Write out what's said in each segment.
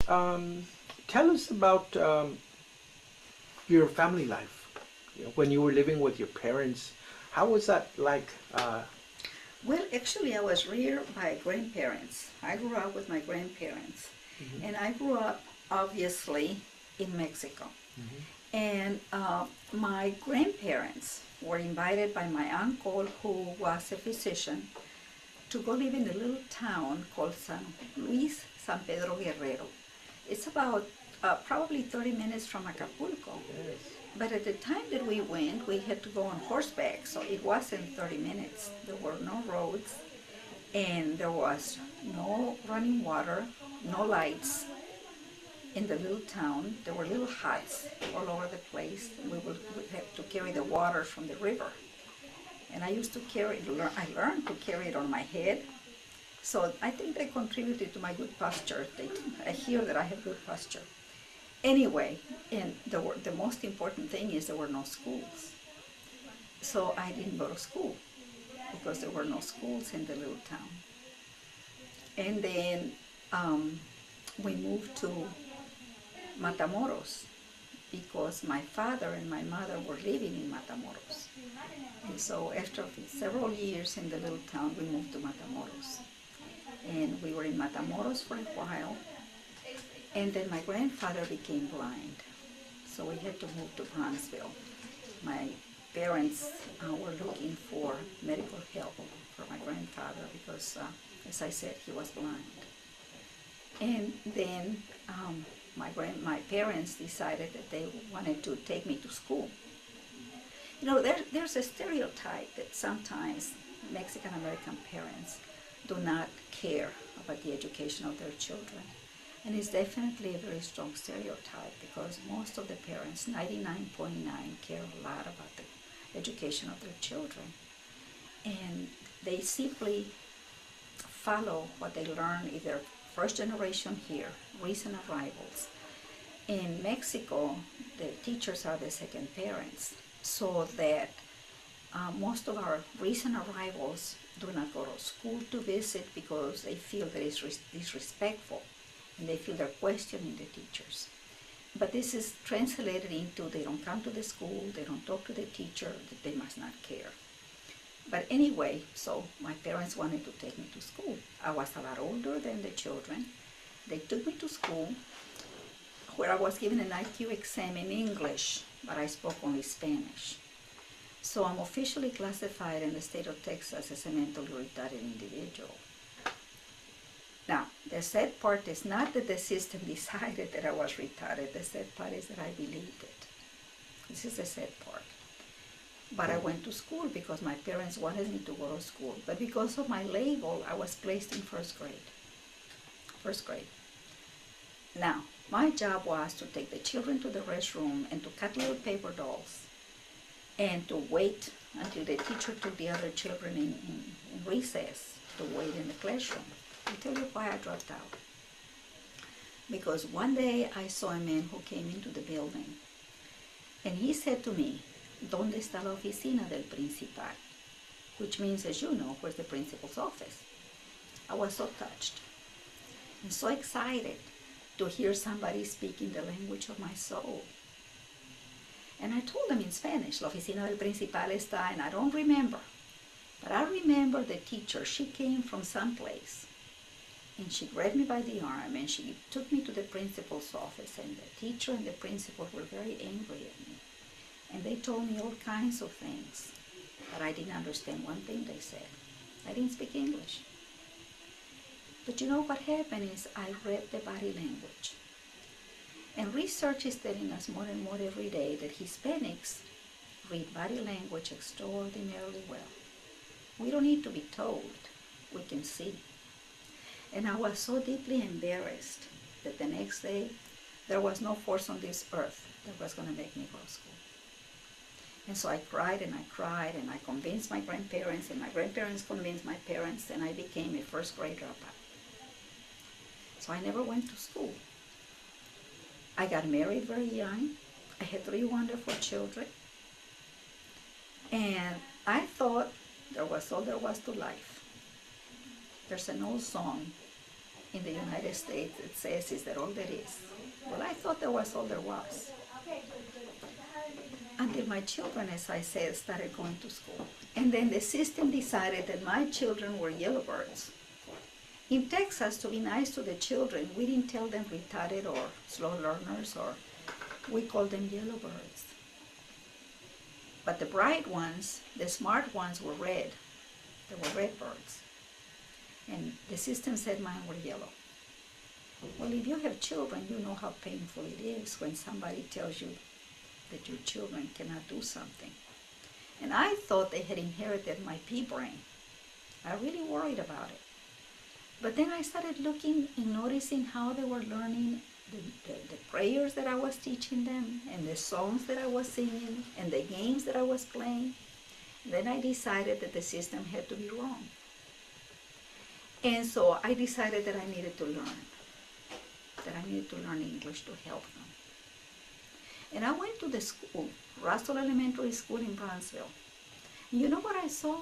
Um, Tell us about your family life. You know, when you were living with your parents, how was that like? Well, actually, I was reared by grandparents. I grew up with my grandparents. Mhm, And I grew up, obviously, in Mexico. mhm, And my grandparents were invited by my uncle, who was a physician, to go live in a little town called San Pedro Guerrero. It's about probably 30 minutes from Acapulco. yes. But at the time that we went, we had to go on horseback, so it wasn't 30 minutes. There were no roads, and there was no running water, no lights in the little town. There were little huts all over the place. We had to carry the water from the river. And I used to I learned to carry it on my head. So I think they contributed to my good posture. I hear that I have good posture. Anyway, and the most important thing is there were no schools. So I didn't go to school because there were no schools in the little town. And then we moved to Matamoros because my father and my mother were living in Matamoros. And so after several years in the little town, we moved to Matamoros. And we were in Matamoros for a while. And then my grandfather became blind. So we had to move to Bronxville. My parents were looking for medical help for my grandfather because, as I said, he was blind. And then my parents decided that they wanted to take me to school. You know, there's a stereotype that sometimes Mexican American parents do not care about the education of their children. And it's definitely a very strong stereotype because most of the parents, 99.9, care a lot about the education of their children. And they simply follow what they learn if they're first generation here, recent arrivals. In Mexico, the teachers are the second parents, so that most of our recent arrivals do not go to school to visit because they feel that it's disrespectful and they feel they're questioning the teachers. But this is translated into they don't come to the school, they don't talk to the teacher, that they must not care. But anyway, so my parents wanted to take me to school. I was a lot older than the children. They took me to school where I was given an IQ exam in English, but I spoke only Spanish. So I'm officially classified in the state of Texas as a mentally retarded individual. Now, the sad part is not that the system decided that I was retarded. The sad part is that I believed it. This is the sad part. But I went to school because my parents wanted me to go to school. But because of my label, I was placed in first grade. First grade. Now, my job was to take the children to the restroom and to cut little paper dolls and to wait until the teacher took the other children in recess to wait in the classroom. I'll tell you why I dropped out. Because one day I saw a man who came into the building and he said to me, ¿Dónde está la oficina del principal? Which means, as you know, where's the principal's office? I was so touched and so excited to hear somebody speaking the language of my soul. And I told them in Spanish, la oficina del principal está, and I don't remember. But I remember the teacher, she came from someplace. And she grabbed me by the arm and she took me to the principal's office. And the teacher and the principal were very angry at me. And they told me all kinds of things. But I didn't understand one thing they said. I didn't speak English. But you know what happened is I read the body language. And research is telling us more and more every day that Hispanics read body language extraordinarily well. We don't need to be told. We can see. And I was so deeply embarrassed that the next day there was no force on this earth that was going to make me go to school. And so I cried and I convinced my grandparents and my grandparents convinced my parents and I became a first grade dropout. So I never went to school. I got married very young. I had 3 wonderful children. And I thought there was all there was to life. There's an old song in the United States it says, is that all there is? Well, I thought that was all there was. Until my children, as I said, started going to school. And then the system decided that my children were yellowbirds. In Texas, to be nice to the children, we didn't tell them retarded or slow learners, or we called them yellowbirds. But the bright ones, the smart ones, were red. They were red birds. And the system said mine were yellow. Well, if you have children, you know how painful it is when somebody tells you that your children cannot do something. And I thought they had inherited my pea brain. I really worried about it. But then I started looking and noticing how they were learning the prayers that I was teaching them, and the songs that I was singing, and the games that I was playing. Then I decided that the system had to be wrong. And so I decided that I needed to learn English to help them. And I went to the school, Russell Elementary School in Brownsville. And you know what I saw?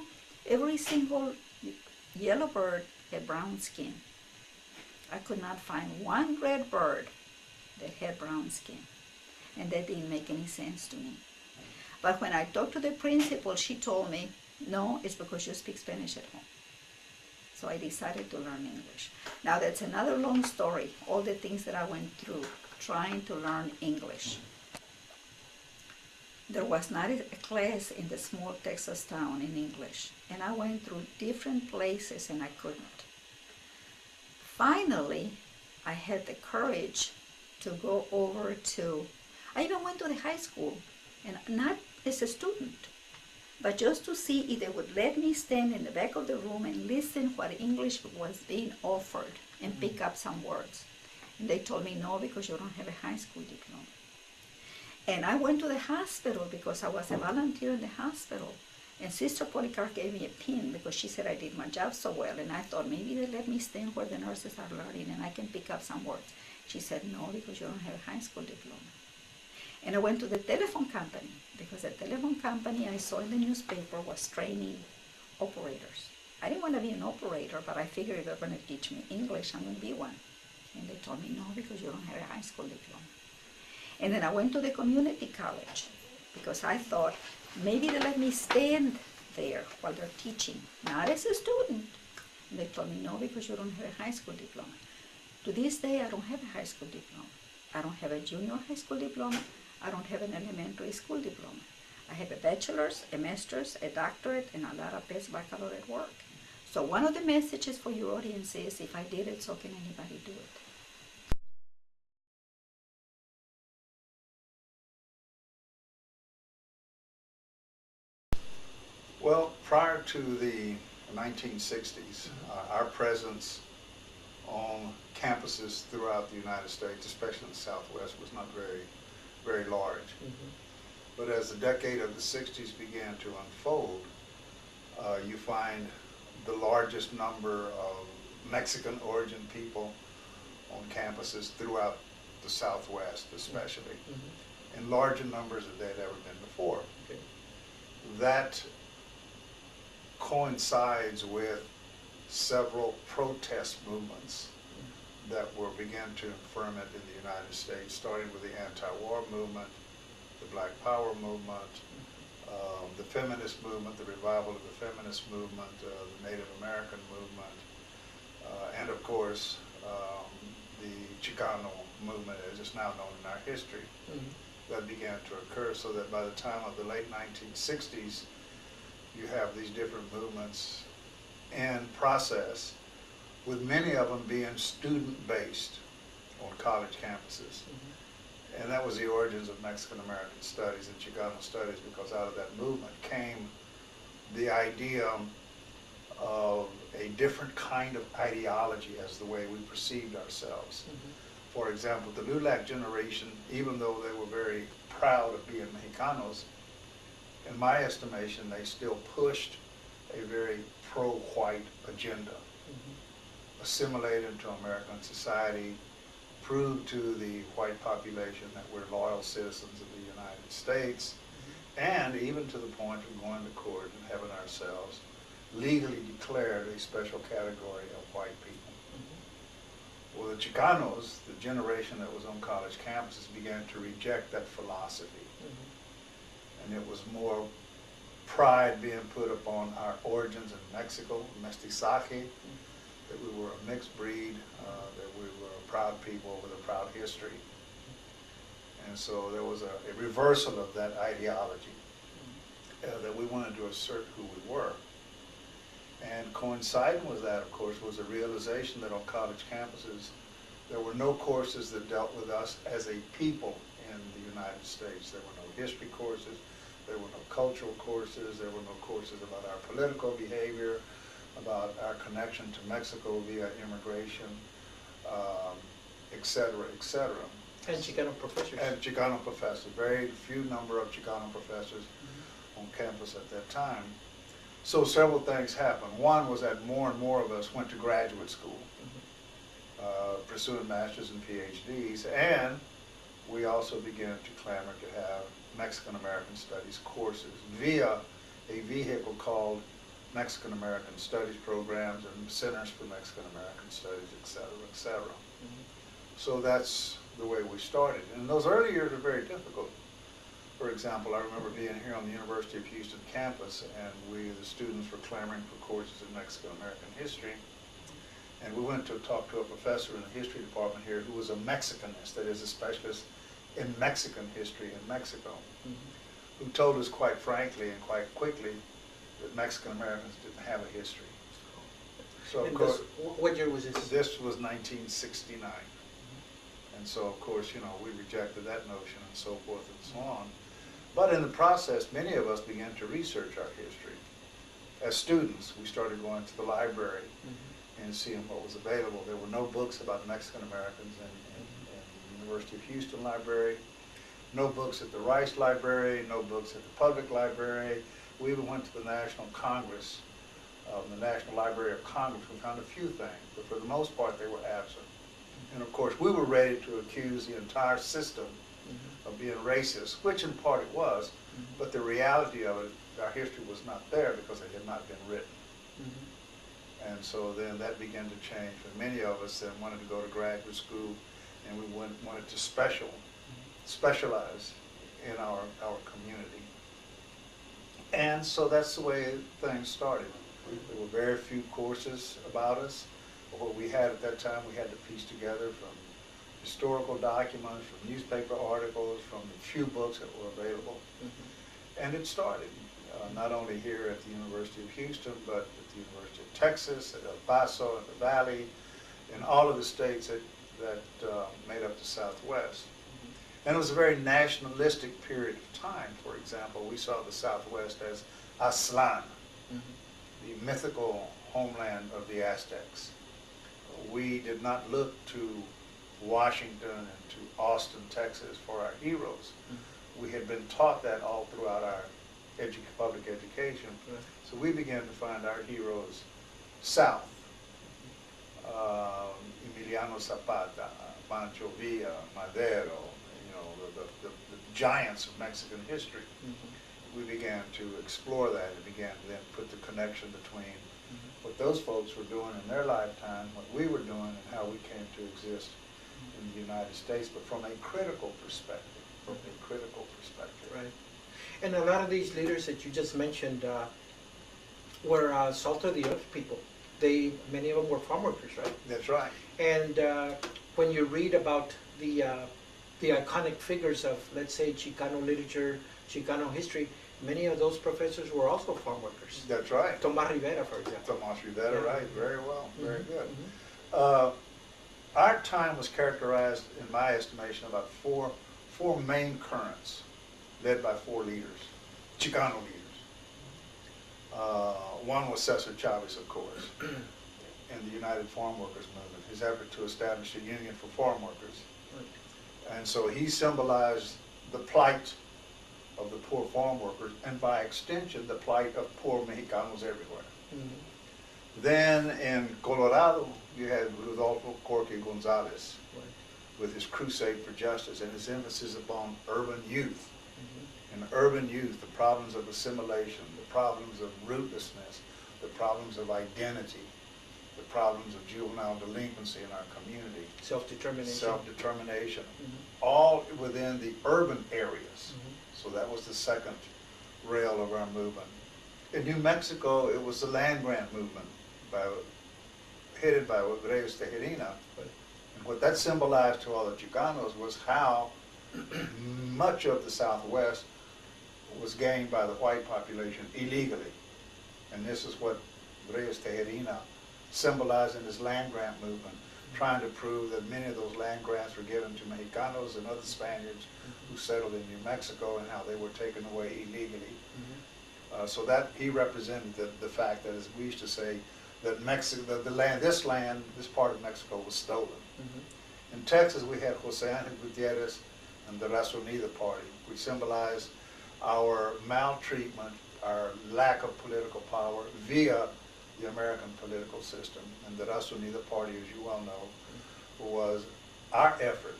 Every single yellow bird had brown skin. I could not find one red bird that had brown skin. And that didn't make any sense to me. But when I talked to the principal, she told me, no, it's because you speak Spanish at home. So I decided to learn English. Now that's another long story, all the things that I went through trying to learn English. There was not a class in the small Texas town in English, and I went through different places and I couldn't. Finally, I had the courage to go over to, I even went to the high school, and not as a student, but just to see if they would let me stand in the back of the room and listen what English was being offered and pick up some words. And they told me, no, because you don't have a high school diploma. And I went to the hospital because I was a volunteer in the hospital. And Sister Polycarp gave me a pin because she said I did my job so well. And I thought maybe they let me stand where the nurses are learning and I can pick up some words. She said, no, because you don't have a high school diploma. And I went to the telephone company because the telephone company I saw in the newspaper was training operators. I didn't want to be an operator, but I figured if they're going to teach me English, I'm going to be one. And they told me, no, because you don't have a high school diploma. And then I went to the community college because I thought maybe they let me stand there while they're teaching, not as a student. And they told me, no, because you don't have a high school diploma. To this day, I don't have a high school diploma. I don't have a junior high school diploma. I don't have an elementary school diploma. I have a bachelor's, a master's, a doctorate, and a lot of post-baccalaureate work. So one of the messages for your audience is, if I did it, so can anybody do it? Well, prior to the 1960s, our presence on campuses throughout the United States, especially in the Southwest, was not very large. But as the decade of the 60s began to unfold, you find the largest number of Mexican origin people on campuses throughout the Southwest especially, in larger numbers than they'd ever been before. Okay. That coincides with several protest movements that began to ferment in the United States, starting with the anti-war movement, the Black Power movement, the feminist movement, the revival of the feminist movement, the Native American movement, and of course the Chicano movement, as it's now known in our history, that began to occur, so that by the time of the late 1960s, you have these different movements in process, with many of them being student-based on college campuses. And that was the origins of Mexican-American studies and Chicano studies, because out of that movement came the idea of a different kind of ideology as the way we perceived ourselves. For example, the LULAC generation, even though they were very proud of being Mexicanos, in my estimation, they still pushed a very pro-white agenda. Assimilate into American society, prove to the white population that we're loyal citizens of the United States, and even to the point of going to court and having ourselves legally declared a special category of white people. Well, the Chicanos, the generation that was on college campuses, began to reject that philosophy. And it was more pride being put upon our origins in Mexico, mestizaje, that we were a mixed breed, that we were a proud people with a proud history. And so there was a reversal of that ideology, that we wanted to assert who we were. And coinciding with that, of course, was a realization that on college campuses, there were no courses that dealt with us as a people in the United States. There were no history courses, there were no cultural courses, there were no courses about our political behavior, about our connection to Mexico via immigration, et cetera, et cetera. And Chicano professors. And Chicano professors, very few number of Chicano professors on campus at that time. So several things happened. One was that more and more of us went to graduate school, pursuing masters and PhDs, and we also began to clamor to have Mexican American Studies courses via a vehicle called Mexican American Studies programs and Centers for Mexican American Studies, et cetera, et cetera. So that's the way we started. And those early years were very difficult. For example, I remember being here on the University of Houston campus, and we, the students, were clamoring for courses in Mexican American history. And we went to talk to a professor in the history department here who was a Mexicanist, that is a specialist in Mexican history in Mexico, who told us quite frankly and quite quickly that Mexican Americans didn't have a history. So of course, what year was this? this was 1969. And so of course, you know, we rejected that notion and so forth and so on. But in the process, many of us began to research our history. As students, we started going to the library and seeing what was available. There were no books about Mexican Americans in the University of Houston Library, no books at the Rice Library, no books at the Public Library. We even went to the National Congress, the National Library of Congress. We found a few things, but for the most part, they were absent. And of course, we were ready to accuse the entire system of being racist, which in part it was, but the reality of it, our history was not there because it had not been written. And so then that began to change for many of us that wanted to go to graduate school, and we wanted to specialize in our community. And so that's the way things started. There were very few courses about us. What we had at that time, we had to piece together from historical documents, from newspaper articles, from the few books that were available. And it started, not only here at the University of Houston, but at the University of Texas, at El Paso, at the Valley, in all of the states that made up the Southwest. And it was a very nationalistic period of time. For example, we saw the Southwest as Aztlán, the mythical homeland of the Aztecs. We did not look to Washington and to Austin, Texas for our heroes. We had been taught that all throughout our public education. So we began to find our heroes south. Emiliano Zapata, Pancho Villa, Madero, you know, the giants of Mexican history. We began to explore that and began to then put the connection between what those folks were doing in their lifetime, what we were doing, and how we came to exist in the United States, but from a critical perspective, Right. And a lot of these leaders that you just mentioned were salt of the earth people. Many of them were farm workers, right? That's right. And when you read about the iconic figures of, let's say, Chicano literature, Chicano history, many of those professors were also farm workers. That's right. Tomas Rivera, for example. Tomas Rivera, right. Very well. Very good. Our time was characterized, in my estimation, about four main currents led by four leaders, Chicano leaders. One was Cesar Chavez, of course, in the United Farm Workers Movement, his effort to establish a union for farm workers. And so he symbolized the plight of the poor farm workers, and by extension, the plight of poor Mexicanos everywhere. Then in Colorado, you had Rodolfo Corque Gonzalez with his crusade for justice and his emphasis upon urban youth. In urban youth, the problems of assimilation, the problems of rootlessness, the problems of identity, the problems of juvenile delinquency in our community, Self-determination. self-determination, Mhm. all within the urban areas. Mhm. So that was the second rail of our movement. In New Mexico, it was the land grant movement headed by Reyes Tejerina. And what that symbolized to all the Chicanos was how much of the Southwest was gained by the white population illegally. And this is what Reyes Tejerina symbolized in his land grant movement, trying to prove that many of those land grants were given to Mexicanos and other Spaniards who settled in New Mexico, and how they were taken away illegally. So that he represented the fact that, as we used to say, that Mexico, this part of Mexico was stolen. In Texas, we had Jose Angel Gutierrez and the Raza Unida Party, which symbolized our maltreatment, our lack of political power via the American political system. And the Raza Unida Party, as you well know, was our effort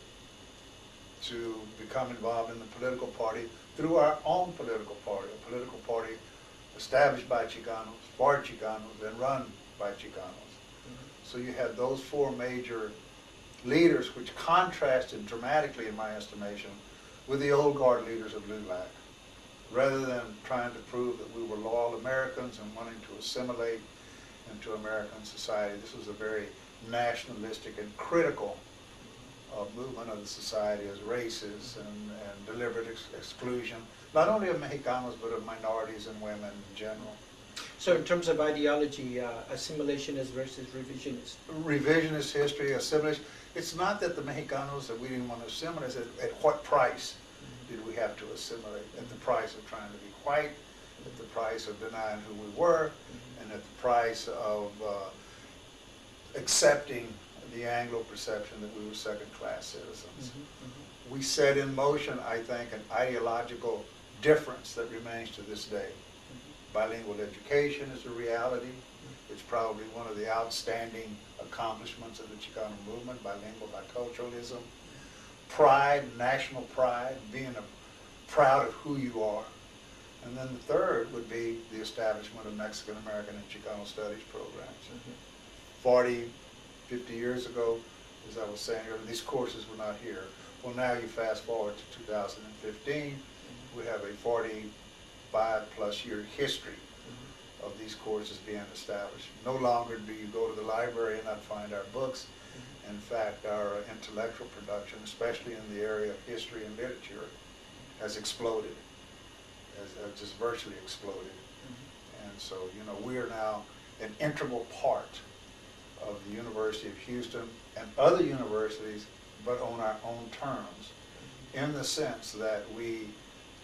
to become involved in the political party through our own political party, a political party established by Chicanos, for Chicanos, and run by Chicanos. So you had those four major leaders, which contrasted dramatically, in my estimation, with the old guard leaders of LULAC. Rather than trying to prove that we were loyal Americans and wanting to assimilate into American society, this was a very nationalistic and critical movement of the society as races and deliberate exclusion, not only of Mexicanos, but of minorities and women in general. So in terms of ideology, assimilationist versus revisionist? Revisionist history, assimilation. It's not that the Mexicanos, that we didn't want to assimilate, it's at what price did we have to assimilate? At the price of trying to be white, at the price of denying who we were, and at the price of accepting the Anglo perception that we were second-class citizens. We set in motion, I think, an ideological difference that remains to this day. Bilingual education is a reality. It's probably one of the outstanding accomplishments of the Chicano movement, bilingual biculturalism. Pride, national pride, being proud of who you are. And then the third would be the establishment of Mexican American and Chicano studies programs. 40, 50 years ago, as I was saying earlier, these courses were not here. Well, now you fast forward to 2015, we have a 45+ year history of these courses being established. No longer do you go to the library and not find our books. In fact, our intellectual production, especially in the area of history and literature, has exploded, has just virtually exploded. And so, you know, we are now an integral part of the University of Houston and other universities, but on our own terms, in the sense that we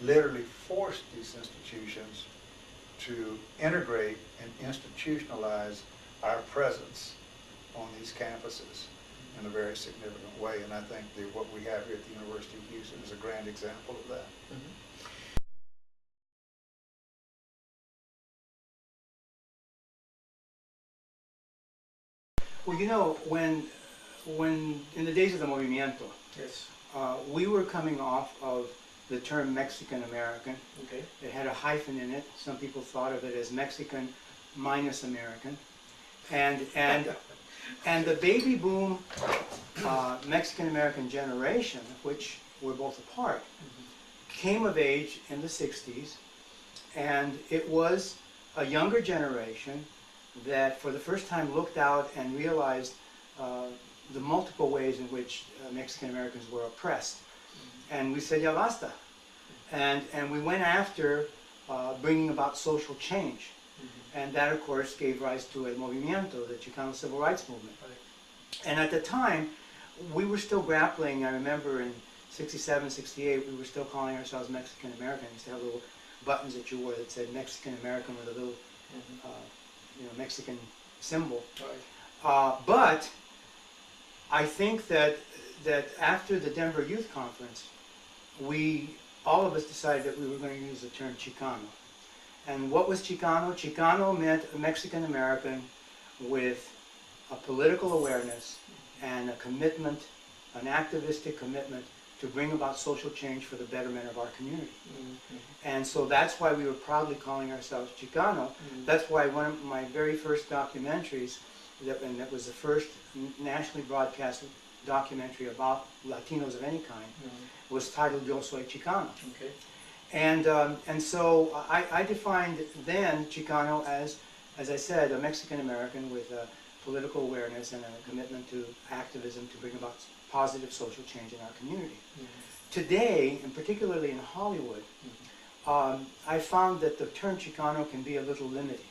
literally forced these institutions to integrate and institutionalize our presence on these campuses in a very significant way. And I think what we have here at the University of Houston is a grand example of that. Well, you know, when in the days of the movimiento, Yes. we were coming off of the term Mexican American. Okay. It had a hyphen in it. Some people thought of it as Mexican minus American, and the baby boom Mexican American generation, of which we're both a part, came of age in the 60s, and it was a younger generation that for the first time looked out and realized the multiple ways in which Mexican Americans were oppressed. And we said, ya basta. And we went after bringing about social change. And that, of course, gave rise to El Movimiento, the Chicano Civil Rights Movement. And at the time, we were still grappling. I remember in 67, 68, we were still calling ourselves Mexican American. We used to have little buttons that you wore that said Mexican American with a little Mexican symbol. But I think that after the Denver Youth Conference, all of us decided that we were going to use the term Chicano. And what was Chicano? Chicano meant a Mexican American with a political awareness and a commitment, an activistic commitment to bring about social change for the betterment of our community. And so that's why we were proudly calling ourselves Chicano. That's why one of my very first documentaries and that was the first nationally broadcast documentary about Latinos of any kind, was titled Yo Soy Chicano. Okay. And so I defined then Chicano as I said, a Mexican American with a political awareness and a commitment to activism to bring about positive social change in our community. Today, and particularly in Hollywood, I found that the term Chicano can be a little limiting,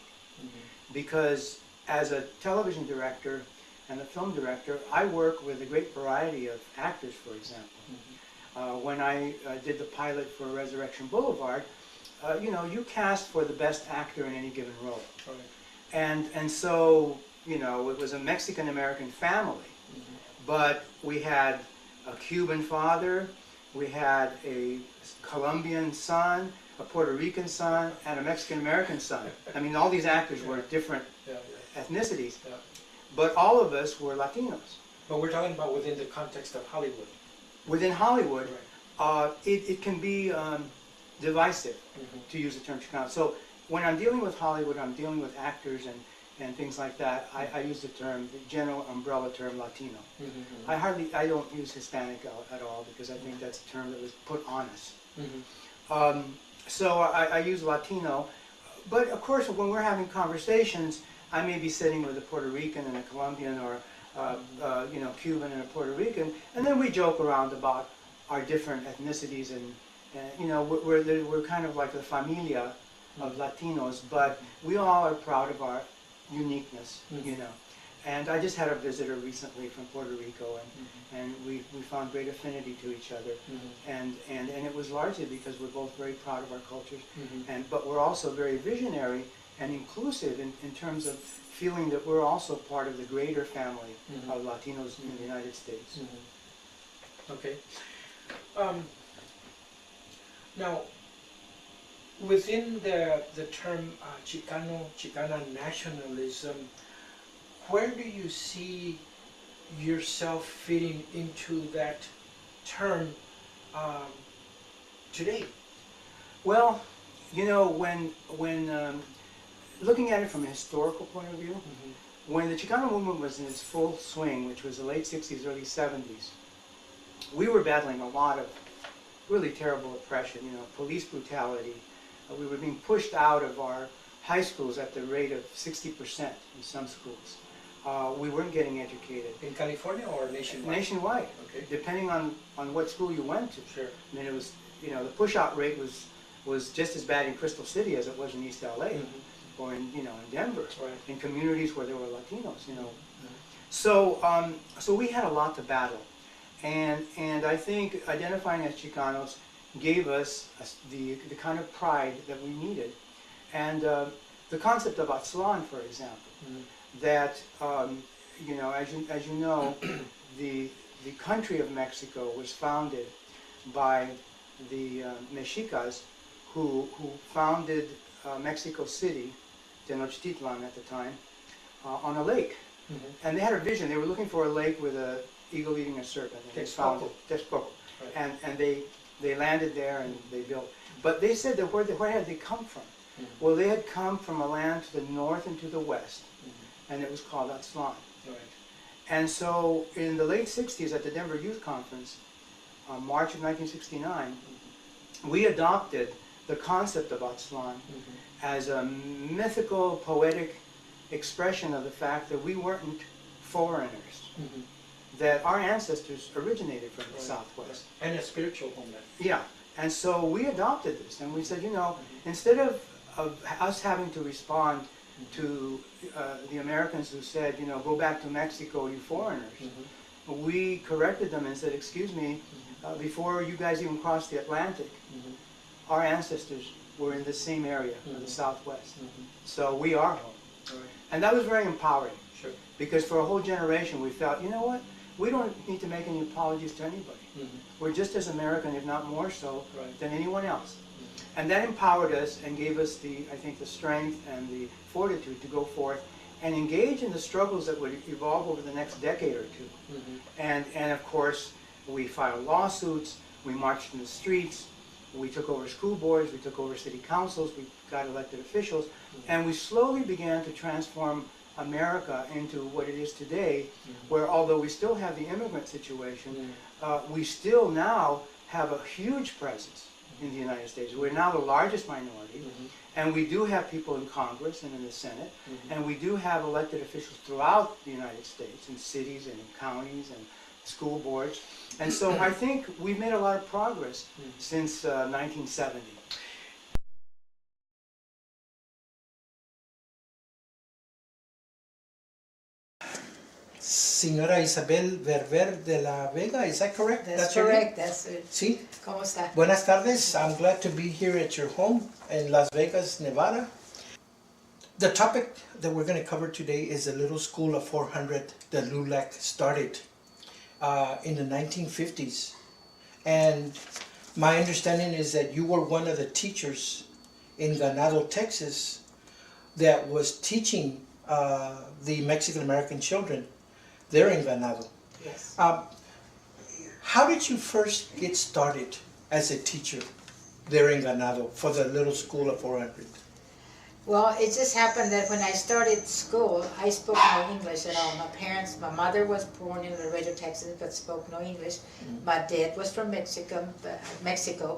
because as a television director and a film director, I work with a great variety of actors, for example. When I did the pilot for Resurrection Boulevard, you know, you cast for the best actor in any given role. And so, you know, it was a Mexican-American family, but we had a Cuban father, we had a Colombian son, a Puerto Rican son, and a Mexican-American son. I mean, all these actors were different ethnicities, but all of us were Latinos. But we're talking about within the context of Hollywood. Within Hollywood, it can be divisive, to use the term Chicano. So when I'm dealing with Hollywood, I'm dealing with actors and things like that, I use the term, the general umbrella term, Latino. I don't use Hispanic at all, because I think that's a term that was put on us. So I use Latino, but of course when we're having conversations, I may be sitting with a Puerto Rican and a Colombian, or you know, Cuban and a Puerto Rican, and then we joke around about our different ethnicities, and you know, we're kind of like the familia of Latinos, but we all are proud of our uniqueness, you know. And I just had a visitor recently from Puerto Rico, and we found great affinity to each other, and it was largely because we're both very proud of our cultures, but we're also very visionary and inclusive in terms of feeling that we're also part of the greater family of Latinos in the United States. Okay. Now, within the term Chicana nationalism, where do you see yourself fitting into that term today? Well, you know, when looking at it from a historical point of view, when the Chicano movement was in its full swing, which was the late 60s, early 70s, we were battling a lot of really terrible oppression, you know, police brutality. We were being pushed out of our high schools at the rate of 60% in some schools. We weren't getting educated. In California or nationwide? Nationwide, Okay. depending on what school you went to. Sure. I mean, it was, you know, the push-out rate was just as bad in Crystal City as it was in East LA, or in, you know, in Denver, in communities where there were Latinos, you know. So, so we had a lot to battle, and I think identifying as Chicanos gave us the kind of pride that we needed, and the concept of Aztlan, for example, that you know, as you know, the country of Mexico was founded by the Mexicas, who founded Mexico City, Tenochtitlan at the time, on a lake. And they had a vision. They were looking for a lake with an eagle eating a serpent. And they found it. Texcoco. And they landed there and they built. But they said that where had they come from? Well, they had come from a land to the north and to the west, and it was called Aztlan. And so in the late 60s at the Denver Youth Conference, March of 1969, we adopted the concept of Aztlan as a mythical, poetic expression of the fact that we weren't foreigners, that our ancestors originated from the Southwest. And a spiritual homeland. Yeah, and so we adopted this, and we said, you know, instead of us having to respond to the Americans who said, you know, go back to Mexico, you foreigners, we corrected them and said, excuse me, before you guys even crossed the Atlantic, our ancestors were in the same area of the Southwest. So we are home. And that was very empowering, because for a whole generation we felt, you know what, we don't need to make any apologies to anybody. We're just as American, if not more so, than anyone else. And that empowered us and gave us I think the strength and the fortitude to go forth and engage in the struggles that would evolve over the next decade or two. And of course, we filed lawsuits, we marched in the streets, we took over school boards, we took over city councils, we got elected officials, and we slowly began to transform America into what it is today, where although we still have the immigrant situation, we still now have a huge presence in the United States. We're now the largest minority, and we do have people in Congress and in the Senate, and we do have elected officials throughout the United States, in cities and in counties and school boards. And so I think we've made a lot of progress since 1970. Señora Isabel Verver de la Vega, is that correct? That's your name? correct, that's it. Sí. ¿Cómo está? Buenas tardes. I'm glad to be here at your home in Las Vegas, Nevada. The topic that we're going to cover today is a little school of 400 that LULAC started in the 1950s. And my understanding is that you were one of the teachers in Ganado, Texas, that was teaching the Mexican-American children there in Ganado. Yes. How did you first get started as a teacher there in Ganado for the little school of 400? Well, it just happened that when I started school, I spoke no English at all. My mother was born in Laredo, Texas, but spoke no English. My dad was from Mexico,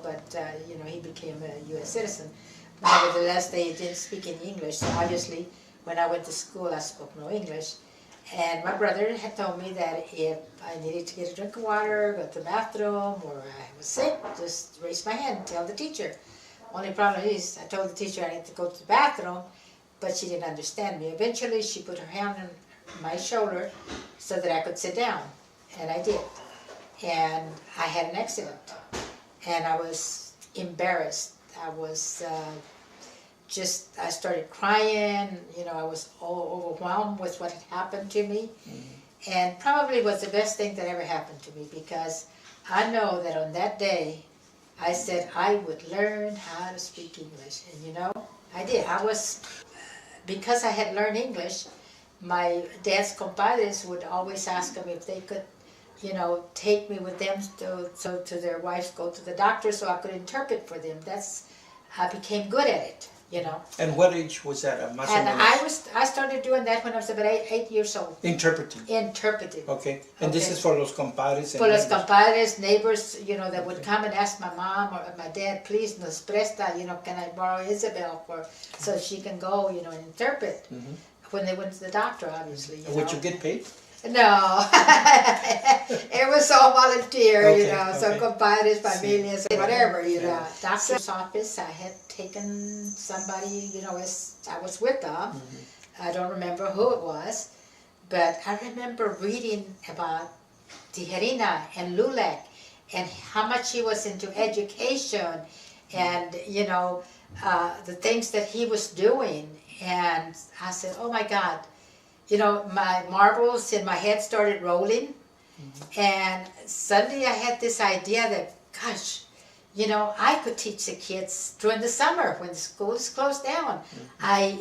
but you know, he became a U.S. citizen. Nevertheless, they didn't speak any English, so obviously, when I went to school, I spoke no English. And my brother had told me that if I needed to get a drink of water, go to the bathroom, or I was sick, just raise my hand and tell the teacher. Only problem is, I told the teacher I need to go to the bathroom, but she didn't understand me. Eventually, she put her hand on my shoulder so that I could sit down, and I did. And I had an accident, and I was embarrassed. I was I started crying, you know, I was all overwhelmed with what had happened to me. And probably was the best thing that ever happened to me, because I know that on that day, I said I would learn how to speak English, and you know, I did. Because I had learned English, my dad's compadres would always ask them if they could, you know, take me with them to their wives go to the doctor so I could interpret for them. I became good at it, you know. And what age was that? I started doing that when I was about 8 years old. Interpreting. Interpreting. Okay. And this is for los compadres. For los compadres, neighbors, you know, that would come and ask my mom or my dad, please, nos presta, you know, can I borrow Isabel so she can go, you know, and interpret when they went to the doctor, obviously. Would you get paid? No, it was all volunteer, Okay, you know, so compadres, familias, whatever, you know. Doctor's office, I had taken somebody, you know, I was with them. I don't remember who it was, but I remember reading about Tijerina and LULAC and how much he was into education and, you know, the things that he was doing. And I said, oh my God. You know, my marbles in my head started rolling, and suddenly I had this idea that, gosh, you know, I could teach the kids during the summer when the school is closed down.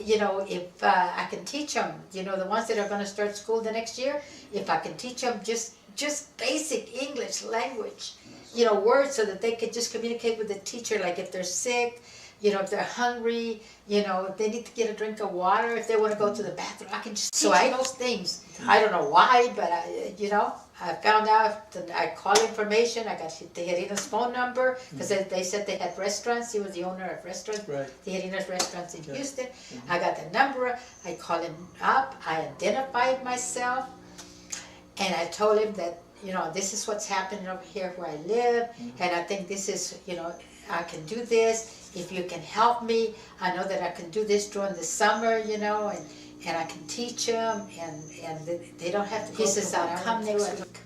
You know, if I can teach them, you know, the ones that are going to start school the next year, if I can teach them just basic English language, you know, words so that they could just communicate with the teacher, like if they're sick, you know, if they're hungry, you know, if they need to get a drink of water, if they want to go to the bathroom, I can just teach them those things. I don't know why, but you know, I found out that I called information. I got Tijerina's phone number because they said they had restaurants. He was the owner of restaurants, Tijerina's restaurants in Houston. I got the number. I called him up. I identified myself, and I told him that, you know, this is what's happening over here where I live, and I think this is, you know, I can do this. If you can help me, I know that I can do this during the summer, you know, and I can teach them, and they don't have to. He says, I'll come next week.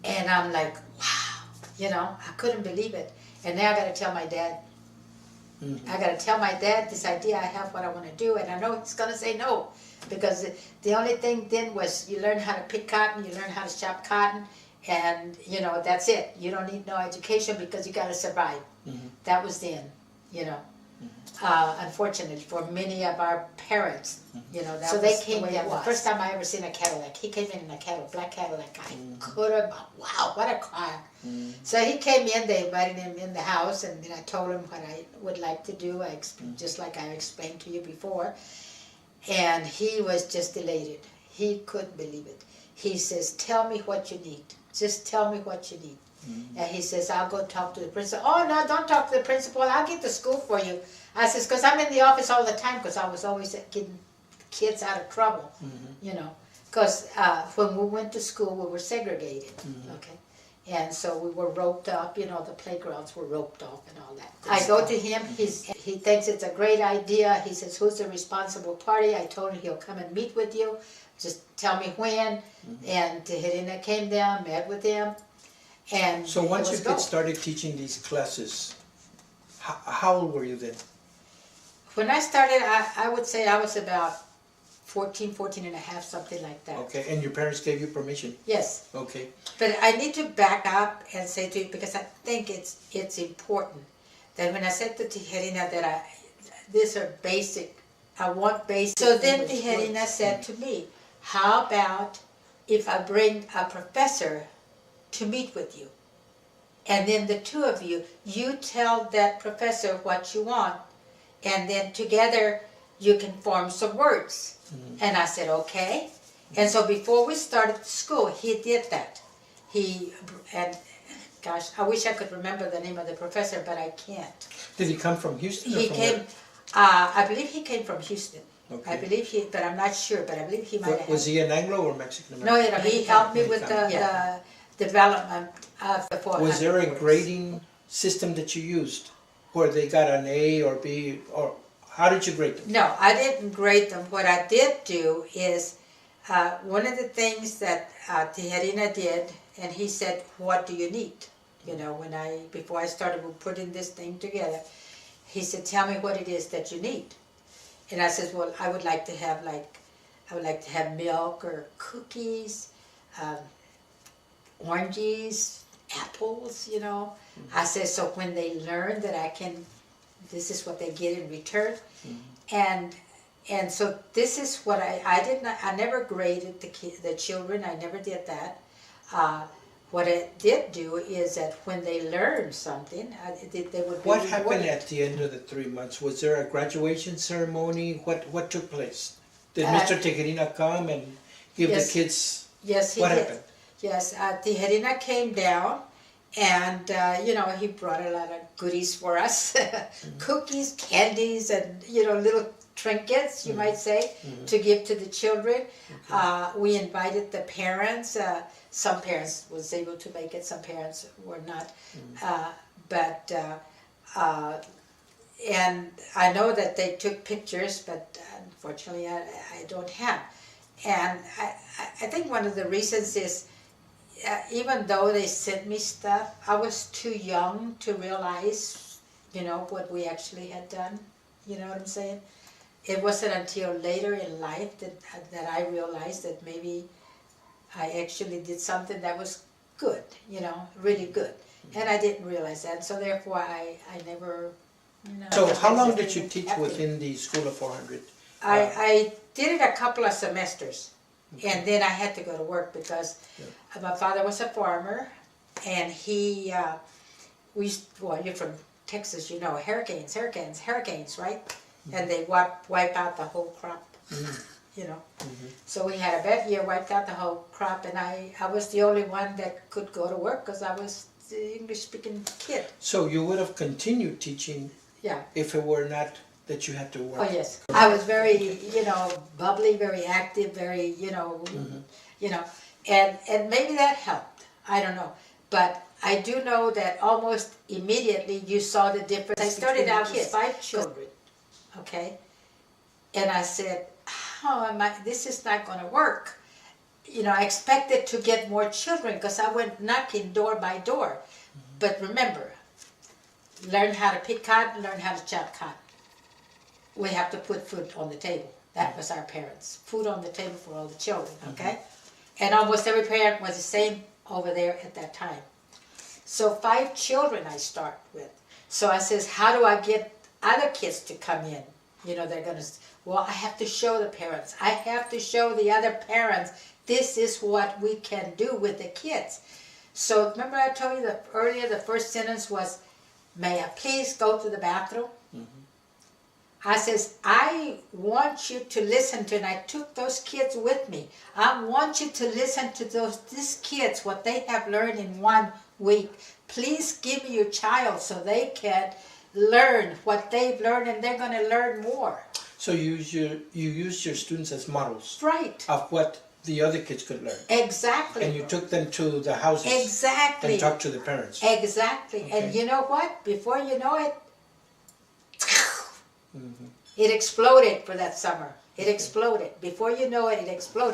And I'm like, wow, you know, I couldn't believe it. And now I got to tell my dad. I got to tell my dad this idea I have, what I want to do, and I know he's going to say no, because the only thing then was you learn how to pick cotton, you learn how to chop cotton, and, you know, that's it. You don't need no education because you got to survive. That was then, you know. Unfortunately for many of our parents, you know, that so they came in. The first time I ever seen a Cadillac, he came in a black Cadillac. I could have, wow, what a car. So he came in, they invited him in the house, and then I told him what I would like to do, just like I explained to you before. And he was just elated. He couldn't believe it. He says, tell me what you need. Just tell me what you need. And he says, I'll go talk to the principal. Oh, no, don't talk to the principal. I'll get to school for you. I says, because I'm in the office all the time, because I was always getting kids out of trouble, you know. Because when we went to school, we were segregated, okay? And so we were roped up, you know, the playgrounds were roped off and all that. I go to him, he thinks it's a great idea. He says, who's the responsible party? I told him he'll come and meet with you. Just tell me when. And Tejerina came down, met with him. And so once you get started teaching these classes, how old were you then? When I started, I would say I was about 14 and a half, something like that. Okay, and your parents gave you permission? Yes. Okay. But I need to back up and say to you, because I think it's important, that when I said to Tijerina that these are basic, I want basic. So then Tijerina said to me, how about if I bring a professor to meet with you? And then the two of you, you tell that professor what you want, and then together you can form some words. And I said, okay. And so before we started school, he did that. And gosh, I wish I could remember the name of the professor, but I can't. Did he come from Houston? He came, I believe he came from Houston. Okay. I believe but I'm not sure, but I believe he might have. Was he an Anglo or Mexican No, American? he helped me with the development of the 400 Was there a words. grading system that you used where they got an A or B, or how did you grade them? No, I didn't grade them. What I did do is, one of the things that Tijerina did, and he said, what do you need? You know, before I started putting this thing together, he said, tell me what it is that you need. And I said, well, I would like to have milk or cookies, oranges, apples, you know. I said, so when they learn that this is what they get in return. And so this is what I never graded the children, I never did that. What I did do is that when they learned something, they would be What happened rewarded. at the end of the 3 months? Was there a graduation ceremony? What took place? Did Mr. Tejerina come and give yes. the kids? Yes, he What did. happened? Yes, Tijerina came down, and you know, he brought a lot of goodies for us, cookies, candies, and you know, little trinkets, you might say, to give to the children. We invited the parents. Some parents was able to make it, some parents were not. And I know that they took pictures, but unfortunately I don't have. And I think one of the reasons is, even though they sent me stuff, I was too young to realize, you know, what we actually had done. You know what I'm saying? It wasn't until later in life that I realized that maybe I actually did something that was good, you know, really good. And I didn't realize that, so therefore I never, you know. So how long did you teach within the School of 400? I did it a couple of semesters, and then I had to go to work because my father was a farmer, and you're from Texas, you know, hurricanes, right? And they wipe out the whole crop, you know. So we had a bad year, wiped out the whole crop, and I was the only one that could go to work because I was the English-speaking kid. So you would have continued teaching if it were not that you had to work? Oh yes, I was very, you know, bubbly, very active, very, you know, and maybe that helped. I don't know, but I do know that almost immediately you saw the difference. I started out with 5 children, okay, and I said, how am I? This is not going to work. You know, I expected to get more children because I went knocking door by door. But remember, learn how to pick cotton, learn how to chop cotton. We have to put food on the table. That was our parents. Food on the table for all the children, okay? And almost every parent was the same over there at that time. So 5 children I start with. So I says, how do I get other kids to come in? You know, they're going to, well, I have to show the parents. I have to show the other parents this is what we can do with the kids. So remember I told you earlier the first sentence was, may I please go to the bathroom? I says, I want you to listen to, and I took those kids with me. I want you to listen to these kids, what they have learned in 1 week. Please give me your child so they can learn what they've learned, and they're going to learn more. So you use your students as models Right. of what the other kids could learn. Exactly. And you took them to the houses Exactly. and talked to the parents. Exactly. Okay. And you know what? Before you know it, it exploded for that summer. It exploded. Before you know it, it exploded.